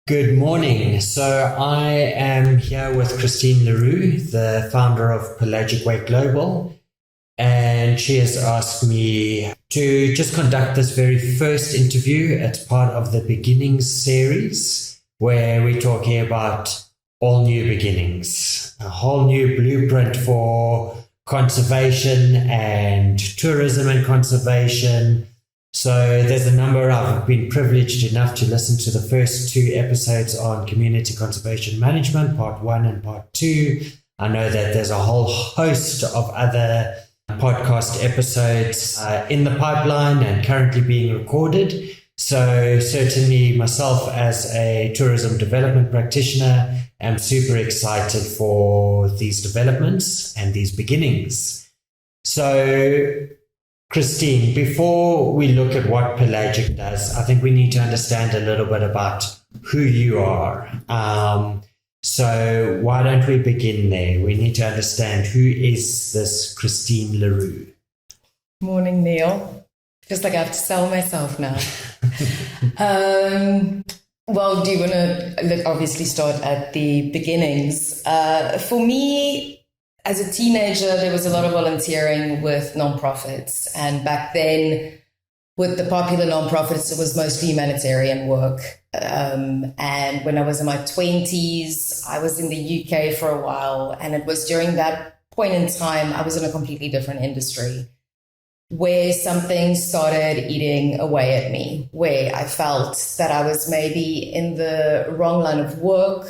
Good morning. So I am here with Christien Roux, the founder of Pelagic Wake Global, and she has asked me to just conduct this very first interview as part of the Beginnings series, where we're talking about all new beginnings, a whole new blueprint for conservation and tourism and conservation. So there's a number. I've been privileged enough to listen to the first two episodes on community conservation management, part 1 and part 2. I know that there's a whole host of other podcast episodes in the pipeline and currently being recorded. So certainly myself as a tourism development practitioner am super excited for these developments and these beginnings. So Christien, before we look at what Pelagic does, I think we need to understand a little bit about who you are. So why don't we begin there? We need to understand, who is this Christien Roux? Morning, Neil. Feels like I have to sell myself now. Well, do you want to obviously start at the beginnings? For me, as a teenager, there was a lot of volunteering with nonprofits. And back then, with the popular nonprofits, it was mostly humanitarian work. And when I was in my 20s, I was in the UK for a while. And it was during that point in time, I was in a completely different industry where something started eating away at me, where I felt that I was maybe in the wrong line of work,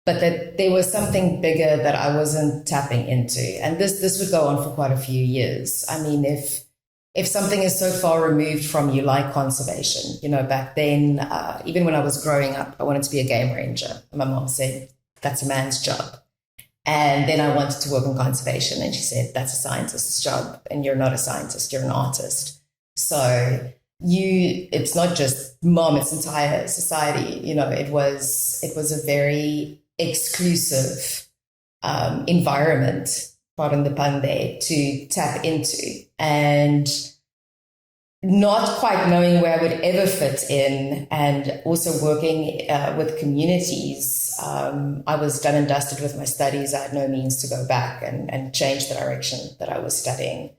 but that there was something bigger that I wasn't tapping into. And this would go on for quite a few years. I mean, if something is so far removed from you, like conservation, back then, even when I was growing up, I wanted to be a game ranger. And my mom said, that's a man's job. And then I wanted to work in conservation. And she said, that's a scientist's job. And you're not a scientist, you're an artist. So it's not just mom, it's entire society. It was a very exclusive environment, pardon the pun there, to tap into, and not quite knowing where I would ever fit in, and also working with communities. I was done and dusted with my studies. I had no means to go back and change the direction that I was studying.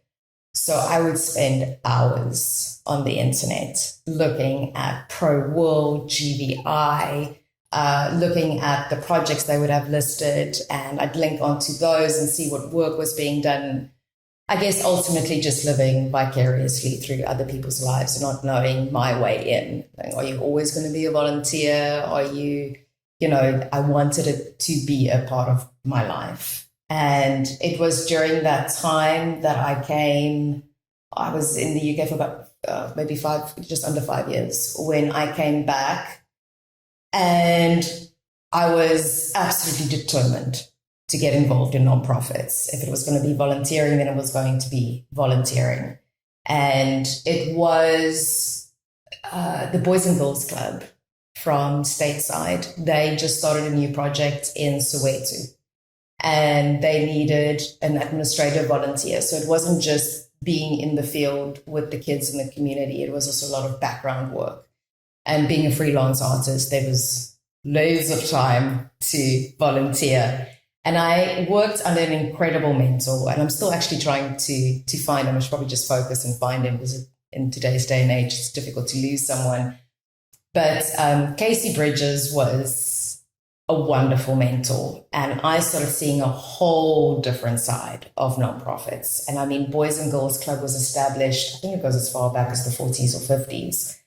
So I would spend hours on the internet looking at Pro World, GVI, looking at the projects they would have listed, and I'd link onto those and see what work was being done. I guess ultimately just living vicariously through other people's lives and not knowing my way in. Like, are you always going to be a volunteer? Are you, I wanted it to be a part of my life. And it was during that time that I was in the UK for about maybe just under 5 years, when I came back. And I was absolutely determined to get involved in nonprofits. If it was going to be volunteering, then it was going to be volunteering. And it was the Boys and Girls Club from stateside. They just started a new project in Soweto, and they needed an administrative volunteer. So it wasn't just being in the field with the kids in the community. It was also a lot of background work. And being a freelance artist, there was loads of time to volunteer. And I worked under an incredible mentor, and I'm still actually trying to find him. I should probably just focus and find him, because in today's day and age, it's difficult to lose someone. But Casey Bridges was a wonderful mentor. And I started seeing a whole different side of nonprofits. And I mean, Boys and Girls Club was established, I think it goes as far back as the 40s or 50s.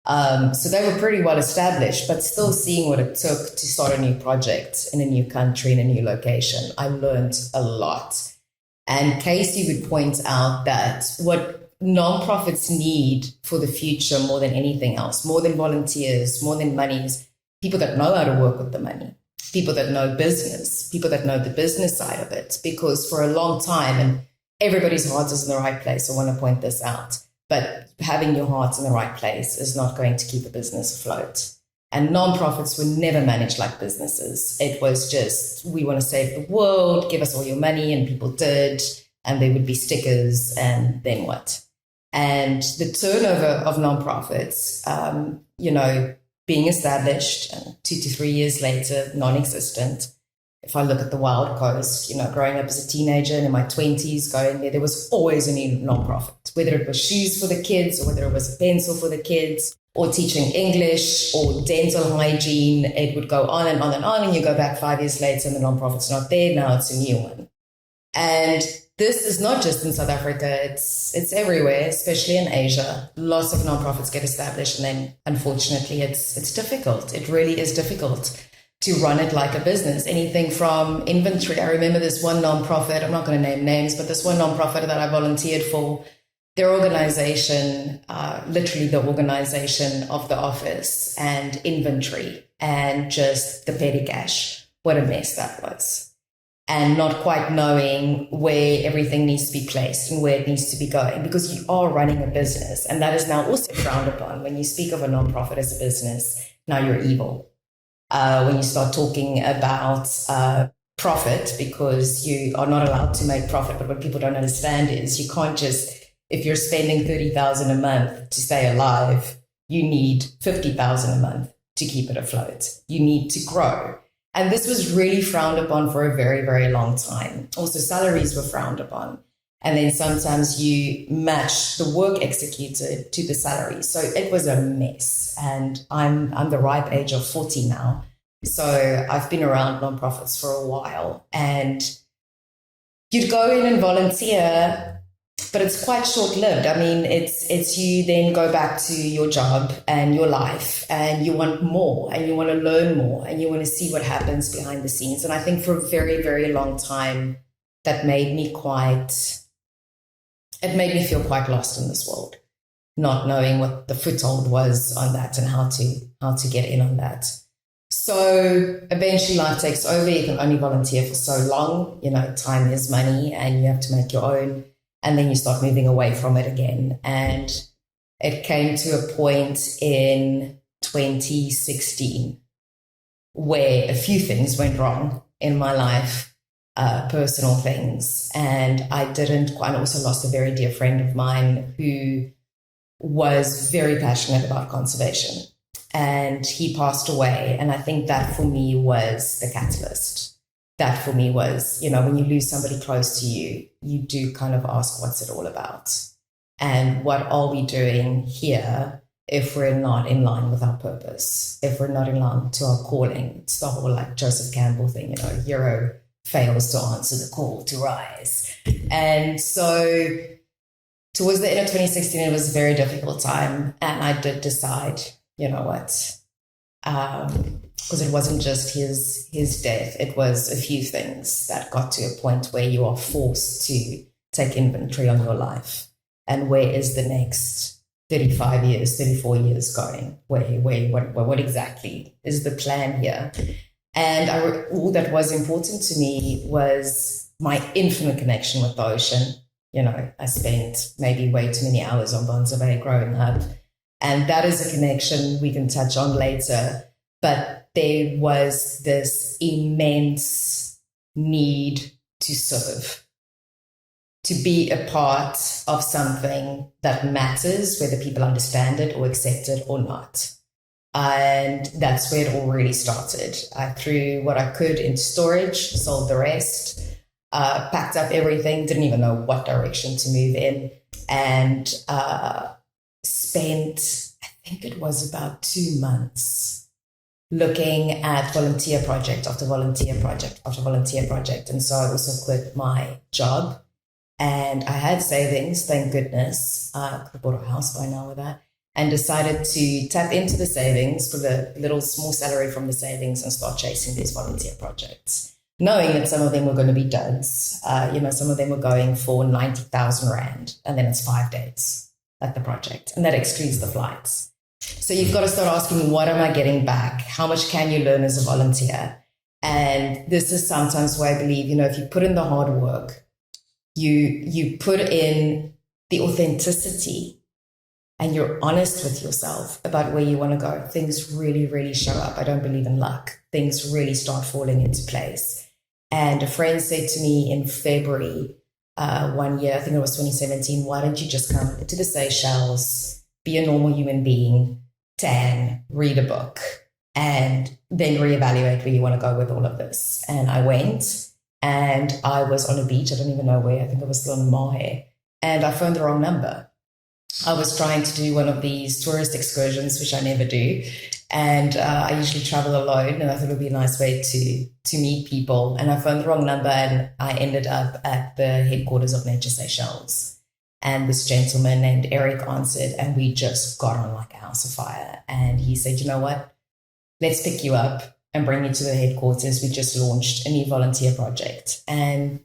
So they were pretty well established, but still seeing what it took to start a new project in a new country, in a new location. I learned a lot. And Casey would point out that what nonprofits need for the future more than anything else, more than volunteers, more than money, is people that know how to work with the money, people that know business, people that know the business side of it. Because for a long time, and everybody's heart is in the right place, I want to point this out, but having your heart in the right place is not going to keep a business afloat. And nonprofits were never managed like businesses. It was just, we want to save the world, give us all your money, and people did, and there would be stickers, and then what? And the turnover of nonprofits, being established, and 2 to 3 years later, non-existent. If I look at the Wild Coast, growing up as a teenager and in my 20s going there was always a new nonprofit, whether it was shoes for the kids or whether it was a pencil for the kids or teaching English or dental hygiene. It would go on and on and on, and you go back 5 years later and the nonprofit's not there. Now it's a new one. And this is not just in South Africa, it's everywhere, especially in Asia. Lots of nonprofits get established, and then unfortunately it's difficult. It really is difficult to run it like a business. Anything from inventory. I remember this one nonprofit, I'm not going to name names, but this one nonprofit that I volunteered for, their organization, literally the organization of the office and inventory and just the petty cash. What a mess that was. And not quite knowing where everything needs to be placed and where it needs to be going, because you are running a business. And that is now also frowned upon. When you speak of a nonprofit as a business, now you're evil. When you start talking about profit, because you are not allowed to make profit. But what people don't understand is you can't just, if you're spending 30,000 a month to stay alive, you need 50,000 a month to keep it afloat. You need to grow. And this was really frowned upon for a very, very long time. Also, salaries were frowned upon. And then sometimes you match the work executed to the salary. So it was a mess. And I'm the ripe age of 40 now. So I've been around nonprofits for a while. And you'd go in and volunteer, but it's quite short-lived. I mean, it's you then go back to your job and your life, and you want more, and you want to learn more, and you want to see what happens behind the scenes. And I think for a very, very long time, that made me feel quite lost in this world, not knowing what the foothold was on that and how to get in on that. So eventually life takes over. You can only volunteer for so long. Time is money, and you have to make your own. And then you start moving away from it again. And it came to a point in 2016 where a few things went wrong in my life, personal things. And I also lost a very dear friend of mine who was very passionate about conservation. And he passed away. And I think that for me was the catalyst. That for me was, when you lose somebody close to you, you do kind of ask, what's it all about? And what are we doing here if we're not in line with our purpose, if we're not in line to our calling? It's the whole Joseph Campbell thing, hero fails to answer the call to rise. And so towards the end of 2016, it was a very difficult time. And I did decide, because it wasn't just his death, it was a few things that got to a point where you are forced to take inventory on your life. And where is the next 35 years, 34 years going? What exactly is the plan here? And all that was important to me was my infinite connection with the ocean. I spent maybe way too many hours on Bonza Bay growing up. And that is a connection we can touch on later. But there was this immense need to serve, to be a part of something that matters, whether people understand it or accept it or not. And that's where it all really started. I threw what I could into storage, sold the rest, packed up everything, didn't even know what direction to move in, and spent, I think it was about 2 months, looking at volunteer project after volunteer project after volunteer project. And so I also quit my job, and I had savings, thank goodness. I could have bought a house by now with that, and decided to tap into the savings for the little small salary from the savings and start chasing these volunteer projects, knowing that some of them were going to be duds. Some of them were going for 90,000 Rand, and then it's 5 days at the project, and that excludes the flights. So you've got to start asking, what am I getting back? How much can you learn as a volunteer? And this is sometimes where I believe, if you put in the hard work, you put in the authenticity, and you're honest with yourself about where you want to go, things really, really show up. I don't believe in luck. Things really start falling into place. And a friend said to me in February one year, I think it was 2017, why don't you just come to the Seychelles, be a normal human being, tan, read a book, and then reevaluate where you want to go with all of this. And I went, and I was on a beach. I don't even know where. I think I was still in Mahe. And I phoned the wrong number. I was trying to do one of these tourist excursions, which I never do. And I usually travel alone, and I thought it would be a nice way to meet people. And I phoned the wrong number, and I ended up at the headquarters of Nature Seychelles. And this gentleman named Eric answered, and we just got on like a house of fire. And he said, you know what? Let's pick you up and bring you to the headquarters. We just launched a new volunteer project. And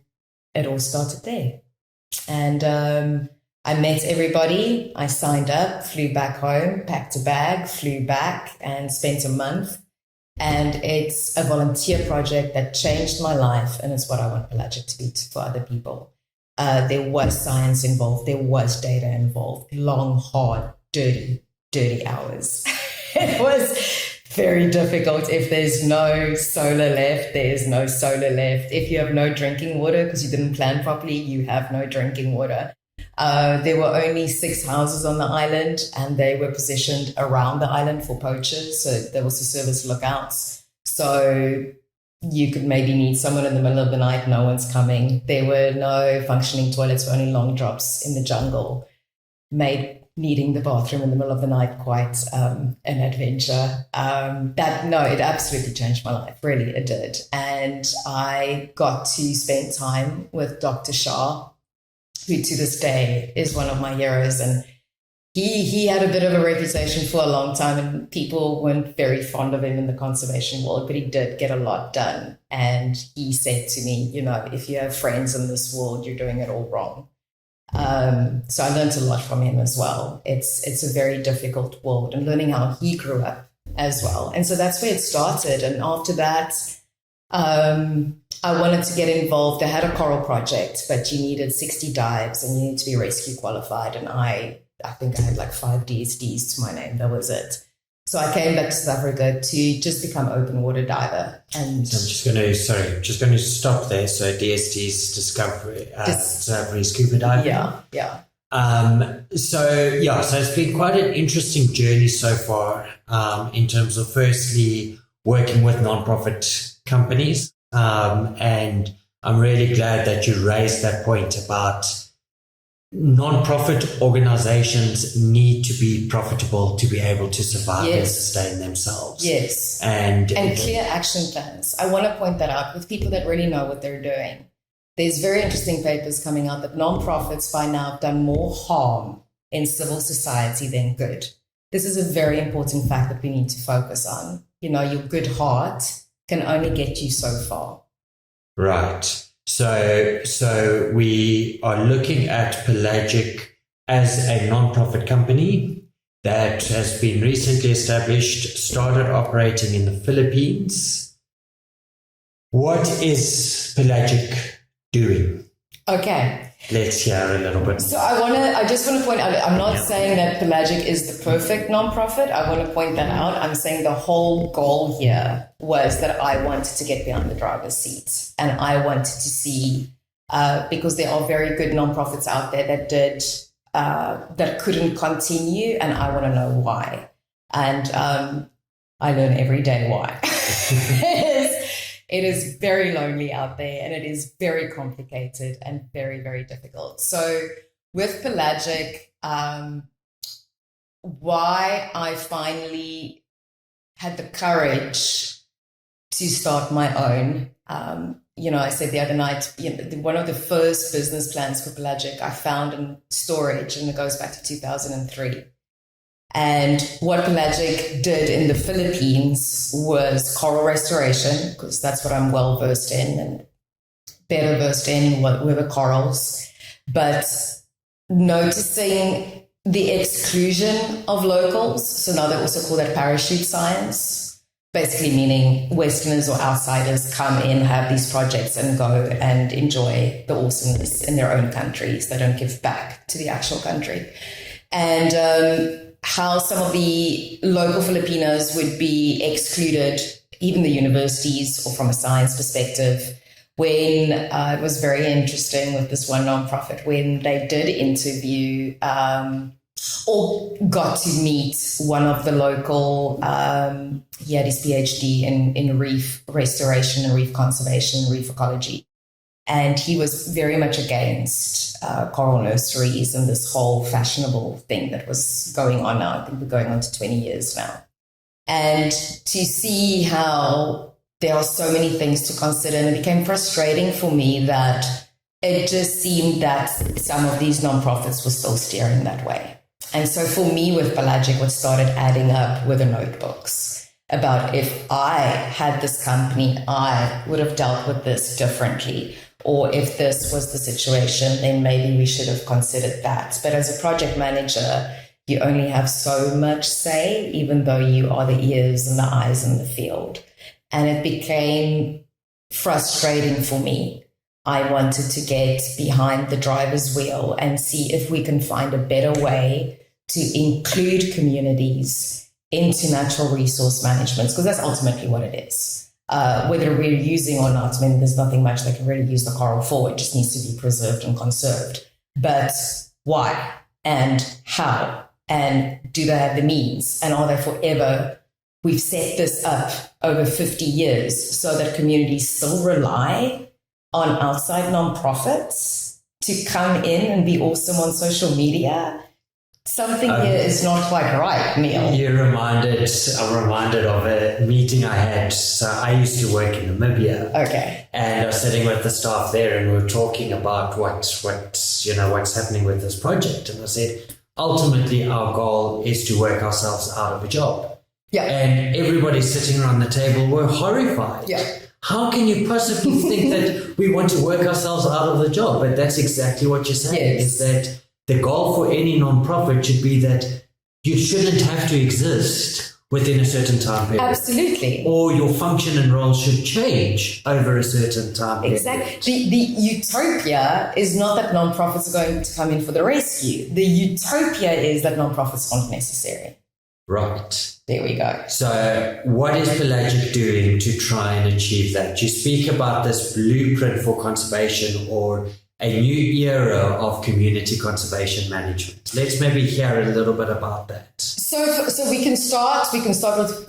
it all started there. And I met everybody. I signed up, flew back home, packed a bag, flew back, and spent a month. And it's a volunteer project that changed my life. And it's what I want Pelagic to be for other people. There was science involved. There was data involved. Long, hard, dirty hours. It was very difficult. If there's no solar left, there's no solar left. If you have no drinking water because you didn't plan properly, you have no drinking water. There were only 6 houses on the island, and they were positioned around the island for poachers. So there was to service lookouts. So you could maybe meet someone in the middle of the night, no one's coming. There were no functioning toilets, only long drops in the jungle. Made needing the bathroom in the middle of the night quite an adventure. It absolutely changed my life. Really, it did. And I got to spend time with Dr. Shah, who to this day is one of my heroes. And he had a bit of a reputation for a long time, and people weren't very fond of him in the conservation world, but he did get a lot done. And he said to me, you know, if you have friends in this world, you're doing it all wrong. So I learned a lot from him as well. It's a very difficult world, and learning how he grew up as well. And so that's where it started. And after that, I wanted to get involved. I had a coral project, but you needed 60 dives and you need to be rescue qualified. And I think I had like 5 DSDs to my name. That was it. So I came back to South Africa to just become open water diver. And So I'm just going to stop there. So DST's Discovery Scuba Diver. Yeah. So it's been quite an interesting journey so far, in terms of firstly working with nonprofit companies. And I'm really glad that you raised that point about non-profit organizations need to be profitable to be able to survive and sustain themselves. Yes. And clear action plans. I want to point that out with people that really know what they're doing. There's very interesting papers coming out that non-profits by now have done more harm in civil society than good. This is a very important fact that we need to focus on. You know, your good heart can only get you so far. Right. So we are looking at Pelagic as a non-profit company that has been recently established, started operating in the Philippines. What is Pelagic doing? Okay. Let's hear a little bit. So I just want to point out, I'm not saying that Pelagic is the perfect nonprofit. I want to point that out. I'm saying the whole goal here was that I wanted to get behind the driver's seat, and I wanted to see, because there are very good nonprofits out there that couldn't continue, and I want to know why. And I learn every day why. It is very lonely out there, and it is very complicated and very, very difficult. So with Pelagic, why I finally had the courage to start my own. I said the other night, one of the first business plans for Pelagic I found in storage, and it goes back to 2003. And what Pelagic did in the Philippines was coral restoration, because that's what I'm well versed in and better versed in were the corals. But noticing the exclusion of locals, so now they also call that parachute science, basically meaning Westerners or outsiders come in, have these projects and go and enjoy the awesomeness in their own countries. They don't give back to the actual country. And how some of the local Filipinos would be excluded, even the universities, or from a science perspective, when it was very interesting with this one nonprofit, when they did interview or got to meet one of the local, he had his PhD in reef restoration and reef conservation and reef ecology. And he was very much against coral nurseries and this whole fashionable thing that was going on now. I think we're going on to 20 years now. And to see how there are so many things to consider, and it became frustrating for me that it just seemed that some of these nonprofits were still steering that way. And so for me with Pelagic, what started adding up were the notebooks about if I had this company, I would have dealt with this differently. Or if this was the situation, then maybe we should have considered that. But as a project manager, you only have so much say, even though you are the ears and the eyes in the field. And it became frustrating for me. I wanted to get behind the driver's wheel and see if we can find a better way to include communities into natural resource management, because that's ultimately what it is. Whether we're using or not, I mean, there's nothing much they can really use the coral for. It just needs to be preserved and conserved. But why and how? And do they have the means? And are they forever? We've set this up over 50 years so that communities still rely on outside nonprofits to come in and be awesome on social media. Something here is not quite right, Neil. I'm reminded of a meeting I had. So I used to work in Namibia. Okay. And I was sitting with the staff there and we were talking about what's happening with this project. And I said, ultimately our goal is to work ourselves out of a job. Yeah. And everybody sitting around the table were horrified. Yeah. How can you possibly think that we want to work ourselves out of the job? But that's exactly what you're saying, is that the goal for any nonprofit should be that you shouldn't have to exist within a certain time period. Absolutely. Or your function and role should change over a certain time period. Exactly. The utopia is not that nonprofits are going to come in for the rescue. The utopia is that nonprofits aren't necessary. Right. There we go. So what is Pelagic doing to try and achieve that? You speak about this blueprint for conservation or a new era of community conservation management. Let's maybe hear a little bit about that. So we can start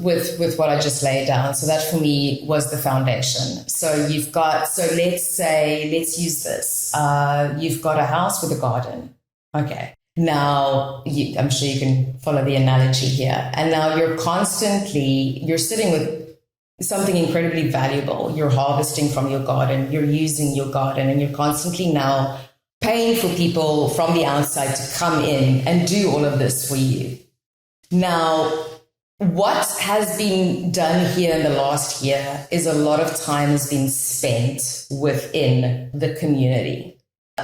with what I just laid down. So that for me was the foundation. So let's use this. You've got a house with a garden. Okay. Now, I'm sure you can follow the analogy here. And now you're sitting with something incredibly valuable. You're harvesting from your garden, you're using your garden, and you're constantly now paying for people from the outside to come in and do all of this for you. Now, what has been done here in the last year is a lot of time has been spent within the community.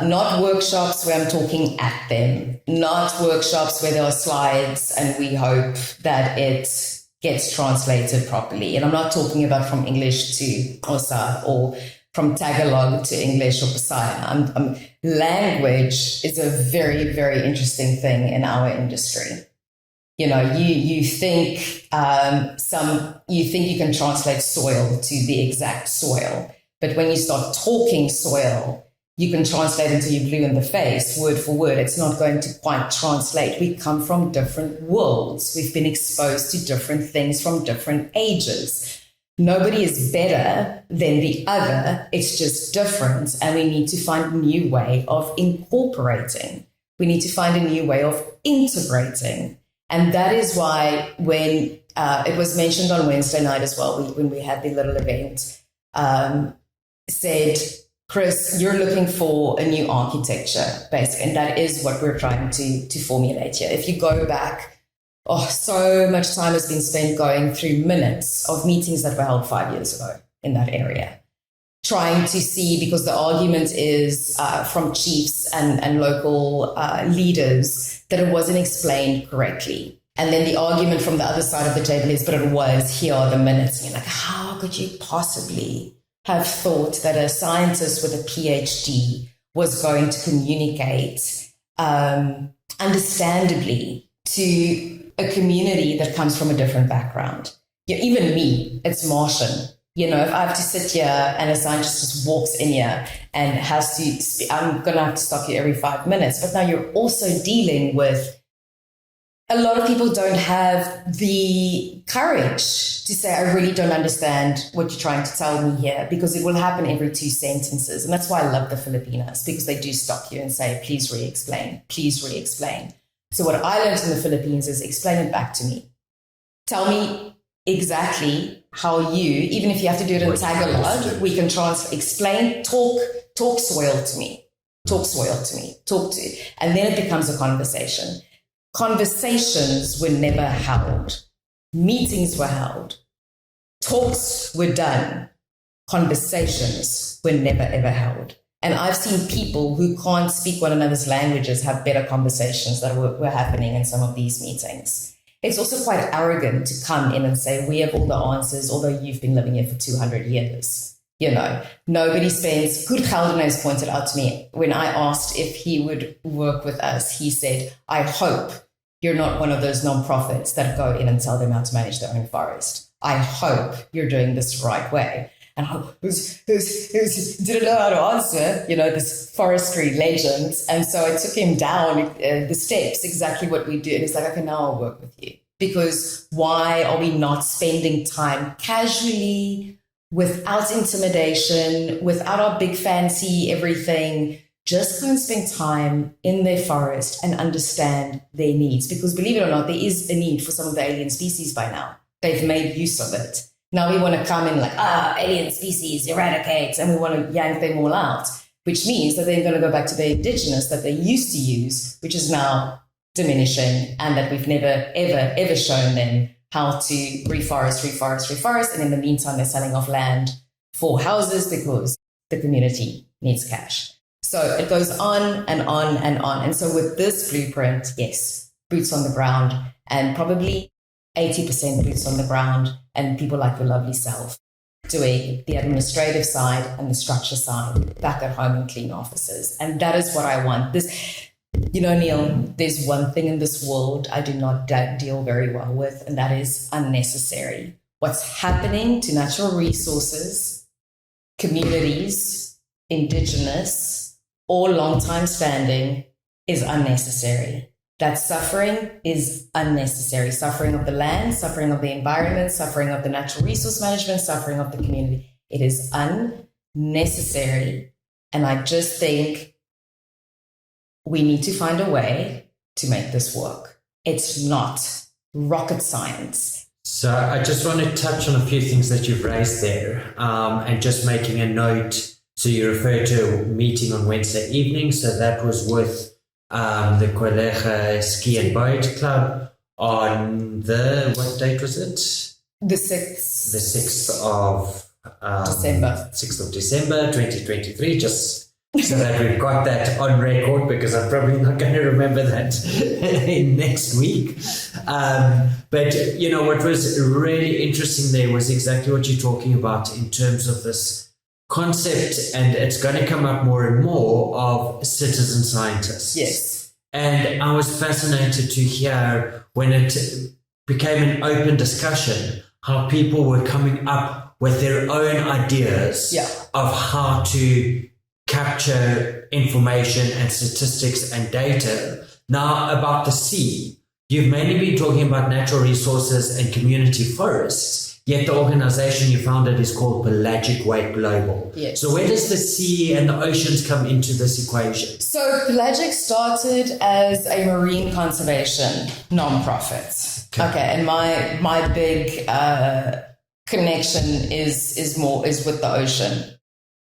Not workshops where I'm talking at them, not workshops where there are slides and we hope that it gets translated properly. And I'm not talking about from English to Xhosa or from Tagalog to English or Pasaya. Language is a very, very interesting thing in our industry. You know, you think you can translate soil to the exact soil, but when you start talking soil, you can translate until you're blue in the face, word for word. It's not going to quite translate. We come from different worlds. We've been exposed to different things from different ages. Nobody is better than the other. It's just different. And we need to find a new way of incorporating. We need to find a new way of integrating. And that is why when it was mentioned on Wednesday night as well, when we had the little event, said, Chris, you're looking for a new architecture, basically, and that is what we're trying to formulate here. If you go back, so much time has been spent going through minutes of meetings that were held 5 years ago in that area, trying to see, because the argument is from chiefs and local leaders that it wasn't explained correctly. And then the argument from the other side of the table is, but it was, here are the minutes. And you're like, how could you possibly have thought that a scientist with a PhD was going to communicate understandably to a community that comes from a different background? Even me, it's Martian. You know, if I have to sit here and a scientist just walks in here and has to I'm going to have to stop you every 5 minutes. But now you're also dealing with a lot of people don't have the courage to say, I really don't understand what you're trying to tell me here, because it will happen every 2 sentences. And that's why I love the Filipinos, because they do stop you and say, please re-explain, please re-explain. So what I learned in the Philippines is explain it back to me. Tell me exactly how you, even if you have to do it in Tagalog, we can explain, talk soil to me, and then it becomes a conversation. Conversations were never held. Meetings were held. Talks were done. Conversations were never, ever held. And I've seen people who can't speak one another's languages have better conversations that were happening in some of these meetings. It's also quite arrogant to come in and say, we have all the answers, although you've been living here for 200 years. You know, nobody spends, Good Gelderhuis pointed out to me when I asked if he would work with us, he said, I hope you're not one of those nonprofits that go in and tell them how to manage their own forest. I hope you're doing this the right way. And I didn't know how to answer, you know, this forestry legend. And so I took him down the steps, exactly what we do. And he's like, okay, now I'll work with you. Because why are we not spending time casually, without intimidation, without our big fancy everything? Just go and spend time in their forest and understand their needs. Because believe it or not, there is a need for some of the alien species by now. They've made use of it. Now we want to come in like, alien species, eradicate, and we want to yank them all out, which means that they're going to go back to the indigenous that they used to use, which is now diminishing, and that we've never, ever, ever shown them how to reforest. And in the meantime, they're selling off land for houses because the community needs cash. So it goes on and on and on. And so with this blueprint, yes, boots on the ground, and probably 80% boots on the ground, and people like your lovely self doing the administrative side and the structure side back at home in clean offices. And that is what I want. This, you know, Neil, there's one thing in this world I do not deal very well with, and that is unnecessary. What's happening to natural resources, communities, indigenous, or long time standing is unnecessary. That suffering is unnecessary. Suffering of the land, suffering of the environment, suffering of the natural resource management, suffering of the community. It is unnecessary. And I just think we need to find a way to make this work. It's not rocket science. So I just want to touch on a few things that you've raised there, and just making a note. So you referred to a meeting on Wednesday evening. So that was with the Collega Ski and Boat Club on what date was it? The 6th. The 6th of December. 6th of December, 2023, just so that we've got that on record, because I'm probably not going to remember that next week. But, you know, what was really interesting there was exactly what you're talking about in terms of this concept, and it's going to come up more and more, of citizen scientists. Yes. And I was fascinated to hear when it became an open discussion, how people were coming up with their own ideas of how to capture information and statistics and data. Now, about the sea, you've mainly been talking about natural resources and community forests. Yet the organization you founded is called Pelagic Wake Global. Yes. So where does the sea and the oceans come into this equation? So Pelagic started as a marine conservation nonprofit. Okay, and my big connection is with the ocean.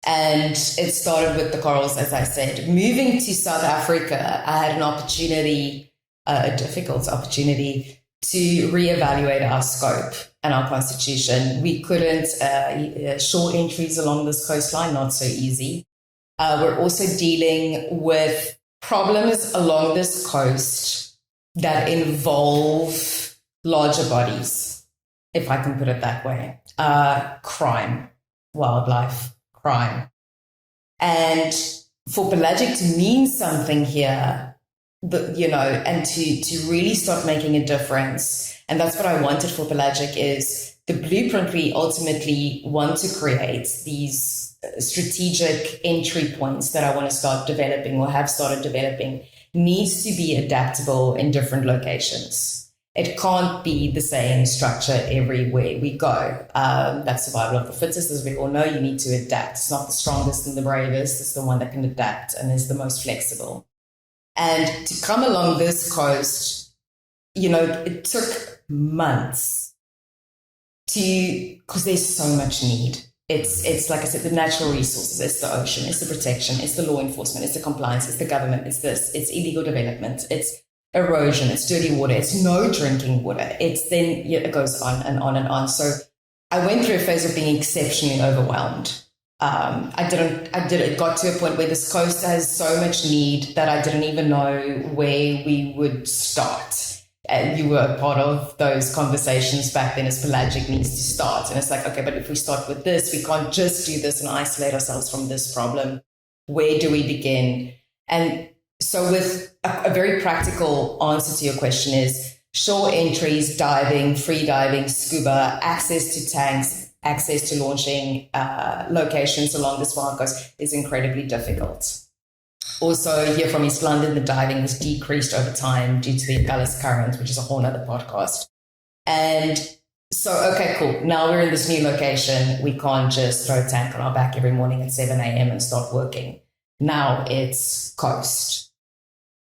And it started with the corals, as I said. Moving to South Africa, I had an opportunity, a difficult opportunity, to reevaluate our scope and our constitution. We couldn't, shore entries along this coastline, not so easy. We're also dealing with problems along this coast that involve larger bodies, if I can put it that way. Crime, wildlife crime. And for pelagic to mean something here, and to really start making a difference. And that's what I wanted for Pelagic, is the blueprint. We ultimately want to create these strategic entry points that I want to start developing, or have started developing, needs to be adaptable in different locations. It can't be the same structure everywhere we go. That's survival of the fittest, as we all know. You need to adapt. It's not the strongest and the bravest. It's the one that can adapt and is the most flexible. And to come along this coast, it took months because there's so much need. It's like I said, the natural resources, it's the ocean, it's the protection, it's the law enforcement, it's the compliance, it's the government, it's this, it's illegal development, it's erosion, it's dirty water, it's no drinking water. It goes on and on and on. So I went through a phase of being exceptionally overwhelmed. It got to a point where this coast has so much need that I didn't even know where we would start. And you were a part of those conversations back then as Pelagic needs to start. And it's like, okay, but if we start with this, we can't just do this and isolate ourselves from this problem. Where do we begin? And so with a very practical answer to your question is shore entries, diving, free diving, scuba, access to tanks, access to launching locations along this wild coast is incredibly difficult. Also, here from East London, the diving has decreased over time due to the Gullis Current, which is a whole other podcast. And so, okay, cool. Now we're in this new location. We can't just throw a tank on our back every morning at 7 a.m. and start working. Now it's coast.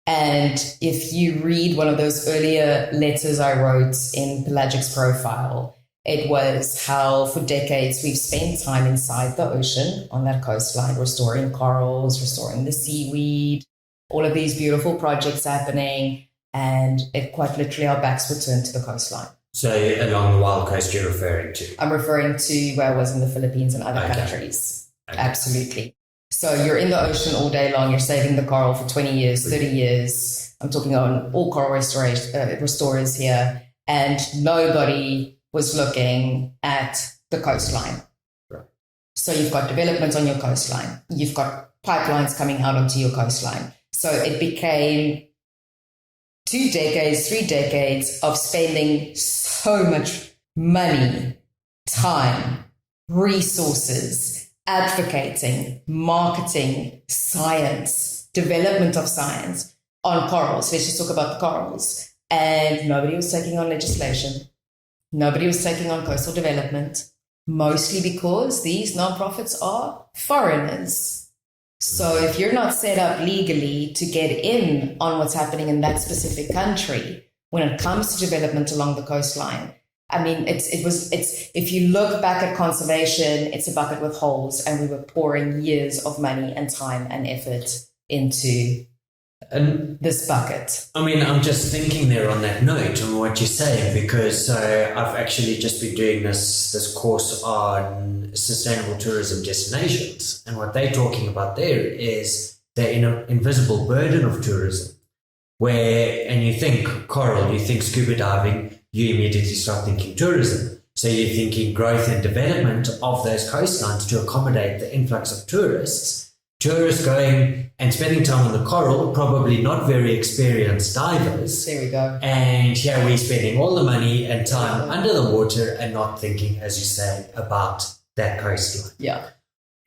And if you read one of those earlier letters I wrote in Pelagic's profile, it was how for decades we've spent time inside the ocean on that coastline, restoring corals, restoring the seaweed, all of these beautiful projects happening. And it quite literally our backs were turned to the coastline. So along the wild coast you're referring to? I'm referring to where I was in the Philippines and other countries. Okay. Absolutely. So you're in the ocean all day long. You're saving the coral for 20 years, 30 years. I'm talking on all coral restorers here. And nobody was looking at the coastline. Right. So you've got development on your coastline. You've got pipelines coming out onto your coastline. So it became 2 decades, 3 decades of spending so much money, time, resources, advocating, marketing, science, development of science on corals. Let's just talk about the corals. And nobody was taking on legislation. Nobody was taking on coastal development, mostly because these nonprofits are foreigners. So if you're not set up legally to get in on what's happening in that specific country, when it comes to development along the coastline, I mean, if you look back at conservation, it's a bucket with holes, and we were pouring years of money and time and effort into this bucket. I mean, I'm just thinking there on that note on what you're saying, because I've actually just been doing this course on sustainable tourism destinations, and what they're talking about there is the invisible burden of tourism, and you think coral, you think scuba diving, you immediately start thinking tourism. So you're thinking growth and development of those coastlines to accommodate the influx of tourists going and spending time on the coral, probably not very experienced divers. There we go. And here we're spending all the money and time under the water and not thinking, as you say, about that coastline. Yeah.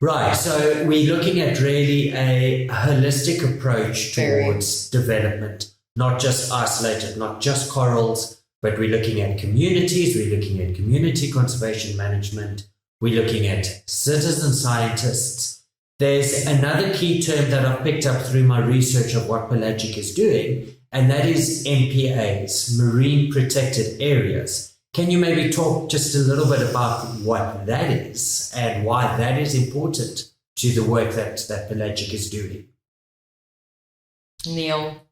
Right. So we're looking at really a holistic approach towards development, not just isolated, not just corals, but we're looking at communities, we're looking at community conservation management, we're looking at citizen scientists. There's another key term that I've picked up through my research of what Pelagic is doing, and that is MPAs, Marine Protected Areas. Can you maybe talk just a little bit about what that is and why that is important to the work that Pelagic is doing? Neil.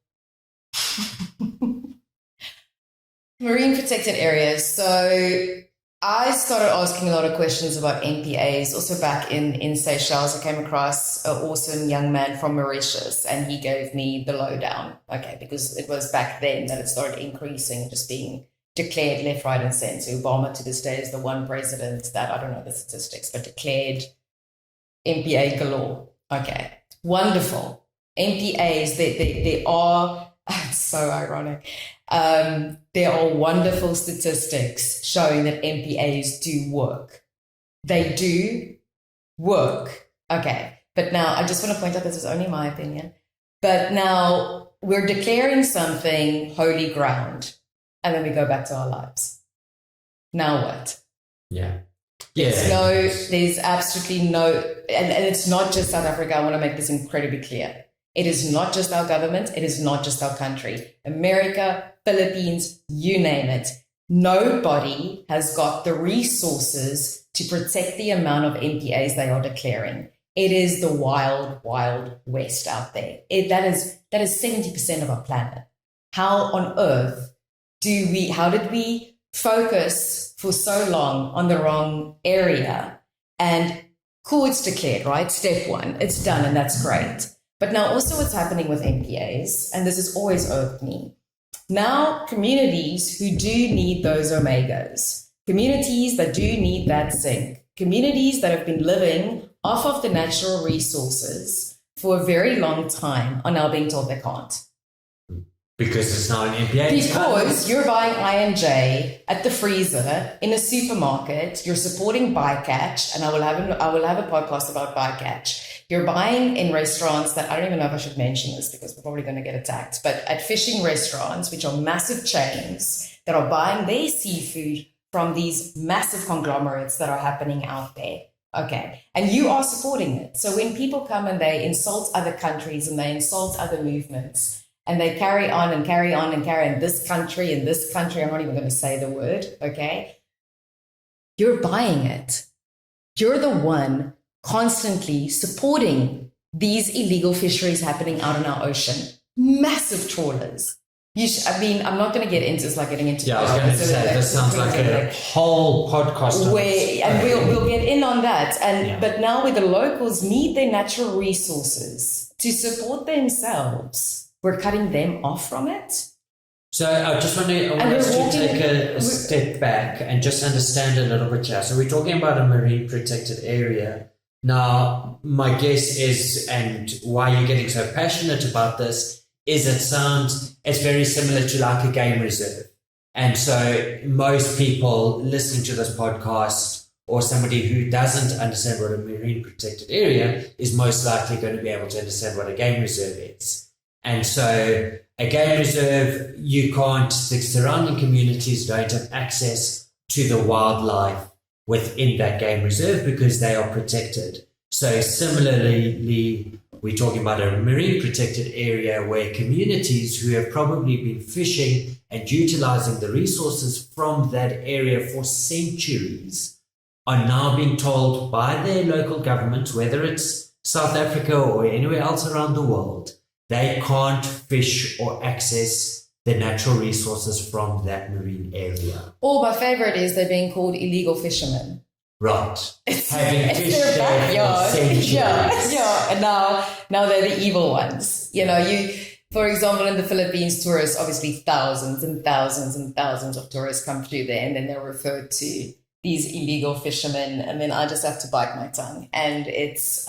Marine Protected Areas. So I started asking a lot of questions about MPAs. Also back in Seychelles, I came across an awesome young man from Mauritius, and he gave me the lowdown. Okay, because it was back then that it started increasing, just being declared left, right, and centre. Obama to this day is the one president that, I don't know the statistics, but declared MPA galore. Okay, wonderful. MPAs, they are, it's so ironic. There are wonderful statistics showing that MPAs do work. They do work. Okay. But now I just want to point out this is only my opinion. But now we're declaring something holy ground, and then we go back to our lives. Now what? Yeah. There's absolutely no, and it's not just South Africa. I want to make this incredibly clear. It is not just our government. It is not just our country. America, Philippines, you name it. Nobody has got the resources to protect the amount of MPAs they are declaring. It is the wild, wild west out there. That is 70% of our planet. How on earth how did we focus for so long on the wrong area? And cool, it's declared, right? Step one, it's done, and that's great. But now also what's happening with MPAs, and this has always irked me. Now communities who do need those omegas, communities that do need that zinc, communities that have been living off of the natural resources for a very long time are now being told they can't. Because it's now an MPA. Because you're buying I&J at the freezer in a supermarket, you're supporting bycatch, and I will have a podcast about bycatch. You're buying in restaurants that I don't even know if I should mention this because we're probably going to get attacked, but at fishing restaurants, which are massive chains that are buying their seafood from these massive conglomerates that are happening out there. Okay. And you are supporting it. So when people come and they insult other countries and they insult other movements and they carry on and carry on and carry on this country, I'm not even going to say the word. Okay. You're buying it. You're the one constantly supporting these illegal fisheries happening out in our ocean. Massive trawlers. I'm not going to get into this, like getting into. Yeah, I was going to say, this sounds like a whole podcast. And we'll get in on that. But now where the locals need their natural resources to support themselves, we're cutting them off from it. So I just want us to take a step back and just understand a little bit here. So we're talking about a marine protected area. Now, my guess is, and why you're getting so passionate about this, is it's very similar to like a game reserve. And so most people listening to this podcast, or somebody who doesn't understand what a marine protected area is, most likely going to be able to understand what a game reserve is. And so a game reserve, the surrounding communities don't have access to the wildlife within that game reserve because they are protected. So similarly, we're talking about a marine protected area where communities who have probably been fishing and utilizing the resources from that area for centuries are now being told by their local governments, whether it's South Africa or anywhere else around the world, they can't fish or access the natural resources from that marine area. Or my favorite is they're being called illegal fishermen. Right. Having fished their backyard. For centuries. Yeah. And now they're the evil ones. For example, in the Philippines, tourists, obviously thousands and thousands and thousands of tourists come through there, and then they're referred to these illegal fishermen, and then I just have to bite my tongue. And it's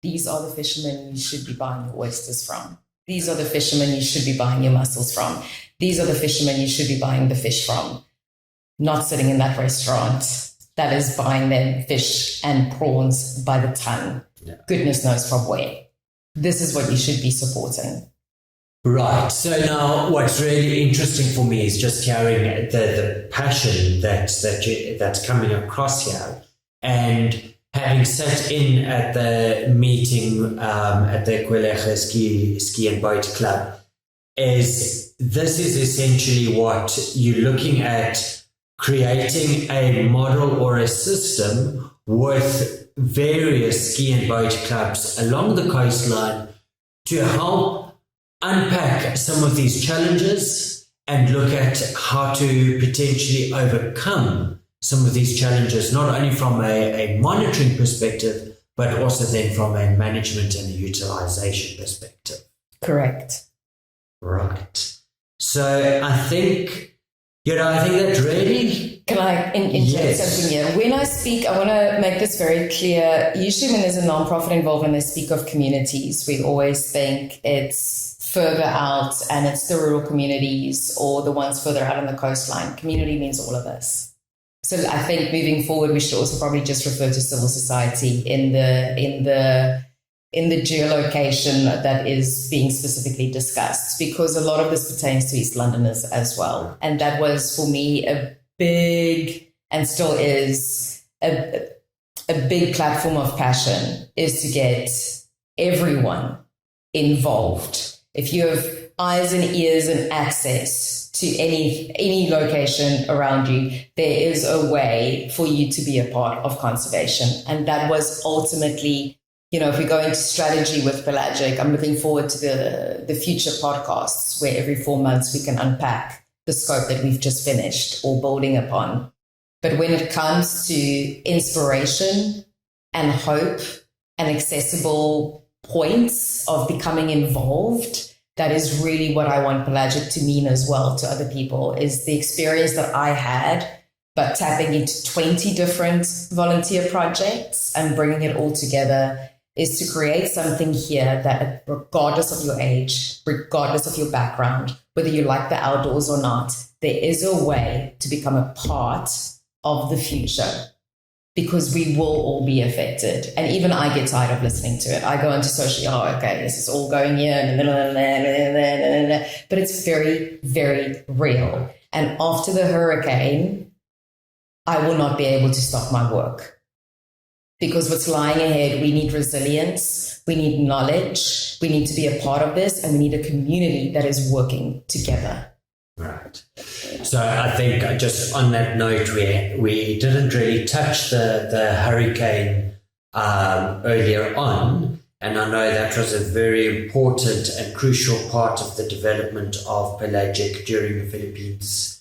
these are the fishermen you should be buying your oysters from. These are the fishermen you should be buying your mussels from. These are the fishermen you should be buying the fish from. Not sitting in that restaurant that is buying them fish and prawns by the ton. Yeah. Goodness knows from where. This is what you should be supporting. Right. So now what's really interesting for me is just hearing the passion that's coming across here. And having sat in at the meeting at the Pelagic Ski and Boat Club, this is essentially what you're looking at, creating a model or a system with various ski and boat clubs along the coastline to help unpack some of these challenges and look at how to potentially overcome some of these challenges, not only from a monitoring perspective, but also then from a management and a utilization perspective. Correct. Right. So I think that really... Can I inject something here? When I speak, I want to make this very clear. Usually when there's a nonprofit involved and they speak of communities, we always think it's further out and it's the rural communities or the ones further out on the coastline. Community means all of us. So I think moving forward, we should also probably just refer to civil society in the in the geolocation that is being specifically discussed, because a lot of this pertains to East Londoners as well. And that was for me a big, and still is, a big platform of passion, is to get everyone involved. If you have eyes and ears and access to any location around you, there is a way for you to be a part of conservation. And that was ultimately, if we go into strategy with Pelagic, I'm looking forward to the future podcasts where every 4 months we can unpack the scope that we've just finished or building upon. But when it comes to inspiration and hope and accessible points of becoming involved, that is really what I want Pelagic to mean as well to other people, is the experience that I had, but tapping into 20 different volunteer projects and bringing it all together, is to create something here that, regardless of your age, regardless of your background, whether you like the outdoors or not, there is a way to become a part of the future, because we will all be affected. And even I get tired of listening to it. I go into social, this is all going here, but it's very, very real. And after the hurricane, I will not be able to stop my work, because what's lying ahead, we need resilience, we need knowledge, we need to be a part of this, and we need a community that is working together. Right. So I think just on that note, we didn't really touch the hurricane earlier on, and I know that was a very important and crucial part of the development of Pelagic during the Philippines.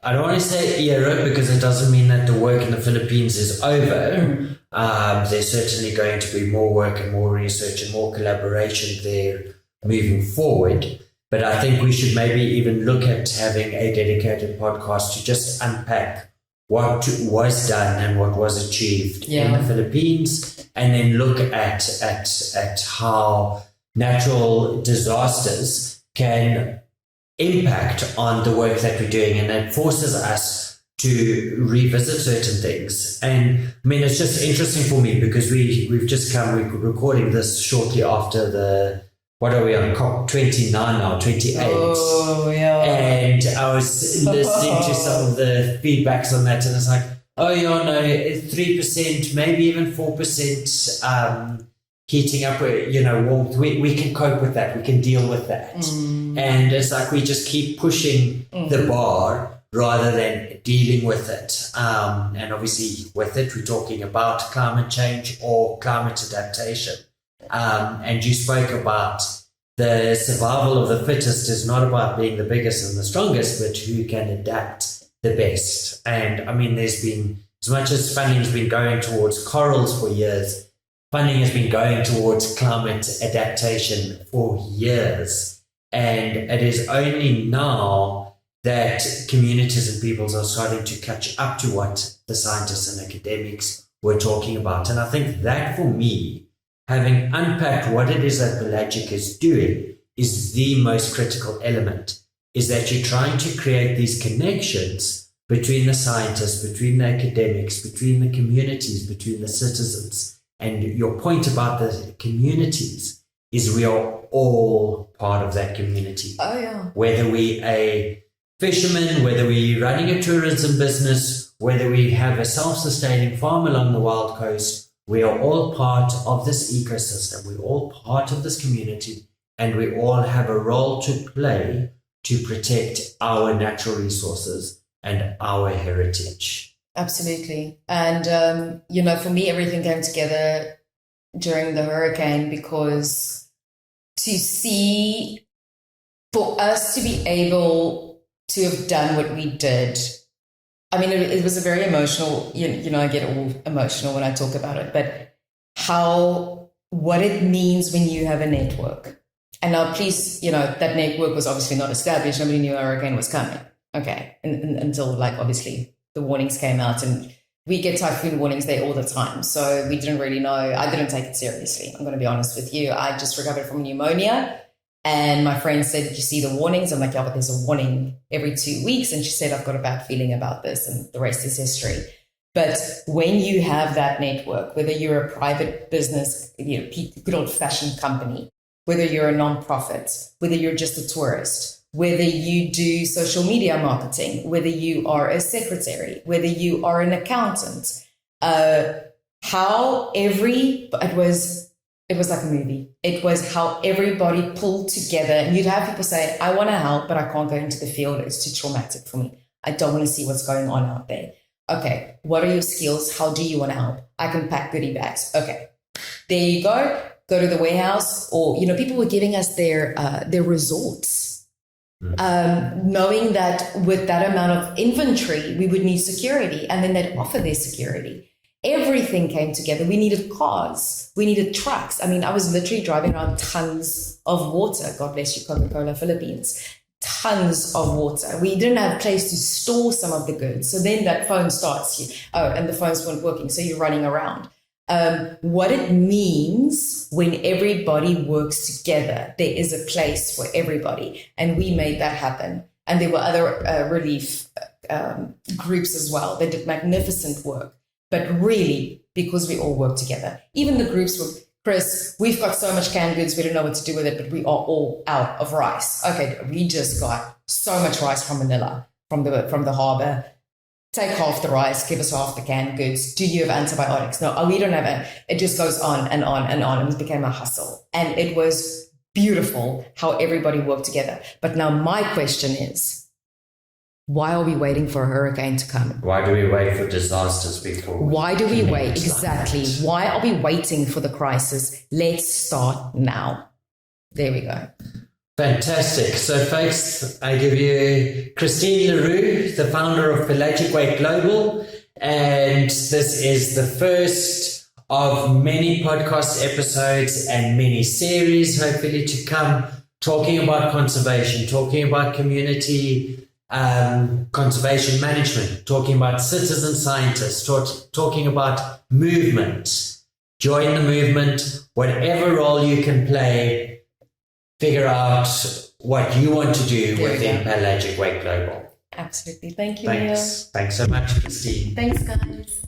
I don't want to say era, because it doesn't mean that the work in the Philippines is over. There's certainly going to be more work and more research and more collaboration there moving forward. But I think we should maybe even look at having a dedicated podcast to just unpack what was done and what was achieved in the Philippines, and then look at how natural disasters can impact on the work that we're doing, and it forces us to revisit certain things. And I mean, it's just interesting for me because we're recording this shortly after what are we on, COP 29 now, 28? Oh, yeah. And I was listening to some of the feedbacks on that, and it's like, 3%, maybe even 4% heating up, warmth. We can cope with that. We can deal with that. And it's like we just keep pushing the bar rather than dealing with it. And obviously with it, we're talking about climate change or climate adaptation. And you spoke about the survival of the fittest is not about being the biggest and the strongest, but who can adapt the best. And I mean, there's been, as much as funding has been going towards corals for years, funding has been going towards climate adaptation for years. And it is only now that communities and peoples are starting to catch up to what the scientists and academics were talking about. And I think that, for me, having unpacked what it is that Pelagic is doing, is the most critical element, is that you're trying to create these connections between the scientists, between the academics, between the communities, between the citizens. And your point about the communities is we are all part of that community. Oh, yeah. Whether we a fisherman, whether we're running a tourism business, whether we have a self-sustaining farm along the Wild Coast, we are all part of this ecosystem. We're all part of this community, and we all have a role to play to protect our natural resources and our heritage. Absolutely. And, for me, everything came together during the hurricane, because for us to be able to have done what we did, I mean, it was a very emotional, I get all emotional when I talk about it, but what it means when you have a network. And now, please, that network was obviously not established. Nobody knew a hurricane was coming. Okay. And until, obviously the warnings came out, and we get typhoon warnings there all the time. So we didn't really know. I didn't take it seriously. I'm going to be honest with you. I just recovered from pneumonia. And my friend said, did you see the warnings? I'm like, yeah, but there's a warning every 2 weeks. And she said, I've got a bad feeling about this. And the rest is history. But when you have that network, whether you're a private business, good old fashioned company, whether you're a nonprofit, whether you're just a tourist, whether you do social media marketing, whether you are a secretary, whether you are an accountant, it was like a movie. It was how everybody pulled together, and you'd have people say, I want to help, but I can't go into the field. It's too traumatic for me. I don't want to see what's going on out there. Okay, what are your skills? How do you want to help? I can pack goodie bags. Okay, there you go. Go to the warehouse, or people were giving us their resorts, knowing that with that amount of inventory, we would need security, and then they'd offer their security. Everything came together. We needed cars. We needed trucks. I mean, I was literally driving around tons of water. God bless you, Coca-Cola Philippines. Tons of water. We didn't have a place to store some of the goods. So then that phone starts. And the phones weren't working. So you're running around. What it means when everybody works together, there is a place for everybody. And we made that happen. And there were other relief groups as well. They did magnificent work. But really, because we all work together, even the groups were, Chris, we've got so much canned goods, we don't know what to do with it, but we are all out of rice. Okay, we just got so much rice from Manila, from the harbor. Take half the rice, give us half the canned goods. Do you have antibiotics? No, we don't have it. It just goes on and on and on. And it became a hustle. And it was beautiful how everybody worked together. But now my question is, why are we waiting for a hurricane to come? Why do we wait for disasters before? Why do we wait? Exactly. Why are we waiting for the crisis? Let's start now. There we go. Fantastic. So, folks, I give you Christien Leroux, the founder of Pelagic Wake Global, and this is the first of many podcast episodes and many series, hopefully to come, talking about conservation, talking about community conservation management, talking about citizen scientists, talking about movement. Join the movement, whatever role you can play, figure out what you want to do within Pelagic Wake Global. Absolutely. Thank you, Thanks. Thanks so much, Christien. Thanks, guys.